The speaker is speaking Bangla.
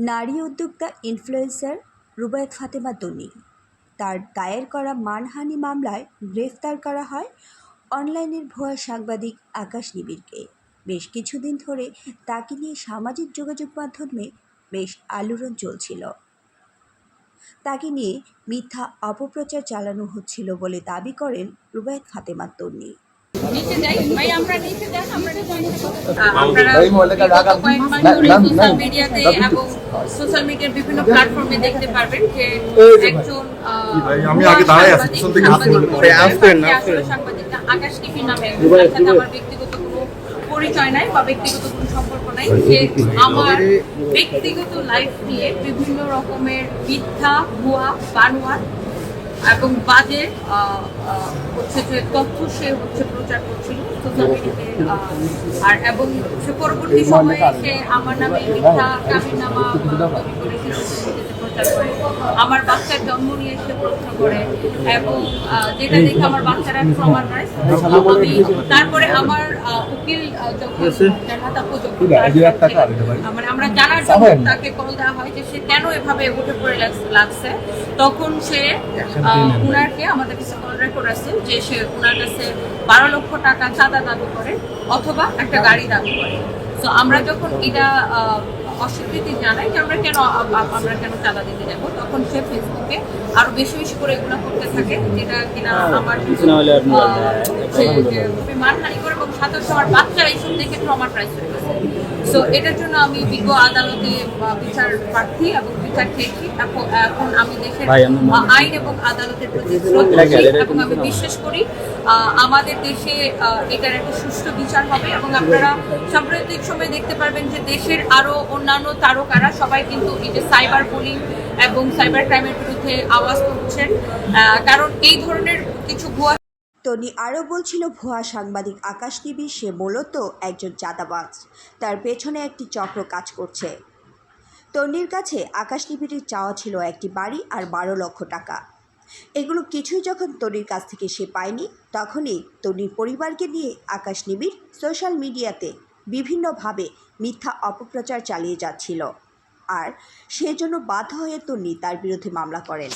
নারী উদ্যোক্তা ইনফ্লুয়েন্সার রুবায়েত ফাতেমা তন্নি তার দায়ের করা মানহানি মামলায় গ্রেফতার করা হয় অনলাইনের ভুয়া সাংবাদিক আকাশ নিবিড়কে। বেশ কিছুদিন ধরে তাকে নিয়ে সামাজিক যোগাযোগ মাধ্যমে বেশ আলোড়ন চলছিল। তাকে নিয়ে মিথ্যা অপপ্রচার চালানো হচ্ছিল বলে দাবি করেন রুবায়েত ফাতেমা তন্নি। সোশ্যাল মিডিয়াতে এবং সোশ্যাল মিডিয়ার বিভিন্ন প্ল্যাটফর্মে দেখতে পারবেন যে একজন সাংবাদিক আকাশ টিভি নামে আমার ব্যক্তিগত কোনো পরিচয় নাই বা ব্যক্তিগত কোনো সম্পর্ক নাই। সে আমার ব্যক্তিগত লাইফ নিয়ে বিভিন্ন রকমের মিথ্যা ভুয়া বানোয়াট এবং বাজে হচ্ছে যে তথ্য সে প্রচার করছিল সোশ্যাল মিডিয়াতে। আর এবং সে পরবর্তী সময়ে সে আমার নামে মিথ্যা কাবিননামা তৈরি করে প্রচার করে, আমার বাচ্চার জন্ম নিয়ে সে প্রশ্ন করে এবং যেটা দেখে আমার বাচ্চারা ট্রমাটাইজ। তারপরে আমার উকিল মানে আমরা জানার জন্য তাকে কল দেওয়া হয় যে সে কেন এভাবে উঠে পড়ে লাগছে। তখন সে উনারকে আমাদের কাছে কল রেকর্ড আছে যে সে উনার কাছে 12 লক্ষ টাকা চাঁদা দাবি করে অথবা একটা গাড়ি দাবি করে। তো আমরা যখন এটা অস্বীকৃতি জানাই যে আমরা কেন চাঁদা দিতে যাবো, তখন সে ফেসবুকে আরো বেশি বেশি করে এগুলো করতে থাকে, যেটা কিনা আমার মানহানি করে এবং সাথে আমার বাচ্চারা এইসব দেখে ট্রমাটাইজ হয়ে গেছে। সো এটার জন্য আমি বিজ্ঞ আদালতে বিচার প্রার্থী এবং বিচার চেয়েছি। এখন আমি দেশের আইন এবং আদালতের প্রতি শ্রদ্ধাশীল এবং আমি বিশ্বাস করি আমাদের দেশে এটার একটা সুষ্ঠু বিচার হবে এবং আপনারা সাম্প্রতিক সময়ে দেখতে পারবেন যে দেশের আরো অন্যান্য তারকারা সবাই কিন্তু এই যে সাইবার বুলিং এবং সাইবার ক্রাইমের বিরুদ্ধে আওয়াজ তুলছেন, কারণ এই ধরনের কিছু ভুয়া। তন্নি আরও বলছিল, ভুয়া সাংবাদিক আকাশ নিবিড় সে মূলত একজন চাঁদাবাজ, তার পেছনে একটি চক্র কাজ করছে। তন্নির কাছে আকাশ নিবিড়ের চাওয়া ছিল একটি বাড়ি আর 12 লক্ষ টাকা। এগুলো কিছুই যখন তন্নির কাছ থেকে সে পায়নি, তখনই তন্নির পরিবারকে নিয়ে আকাশ নিবিড় সোশ্যাল মিডিয়াতে বিভিন্নভাবে মিথ্যা অপপ্রচার চালিয়ে যাচ্ছিল, আর সেজন্য বাধ্য হয়ে তন্নি তার বিরুদ্ধে মামলা করেন।